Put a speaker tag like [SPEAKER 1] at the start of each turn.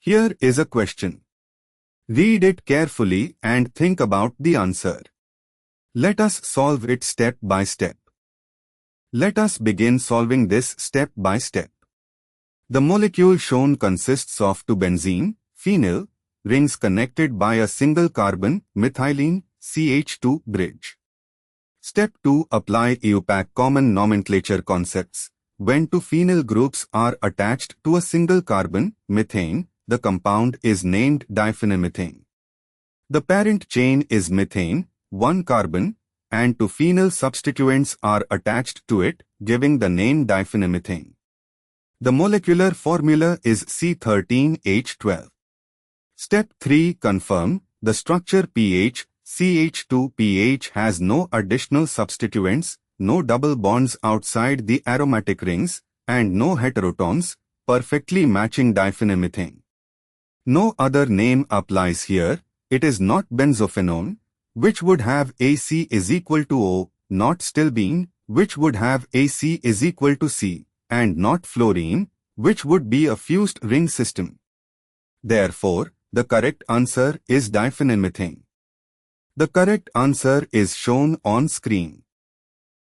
[SPEAKER 1] Here is a question. Read it carefully and think about the answer. Let us solve it step by step. Let us begin solving this step by step. The molecule shown consists of two benzene, phenyl, rings connected by a single carbon, methylene, CH2 bridge. Step 2. Apply IUPAC common nomenclature concepts. When two phenyl groups are attached to a single carbon, methane, the compound is named diphenylmethane. The parent chain is methane, one carbon, and two phenyl substituents are attached to it, giving the name diphenylmethane. The molecular formula is C13H12. Step 3. Confirm the structure pH. CH2 pH has no additional substituents, no double bonds outside the aromatic rings, and no heterotones, perfectly matching diphenylmethane. No other name applies here. It is not benzophenone, which would have AC is equal to O, not stilbene, which would have AC is equal to C, and not fluorine, which would be a fused ring system. Therefore, the correct answer is diphenylmethane. The correct answer is shown on screen.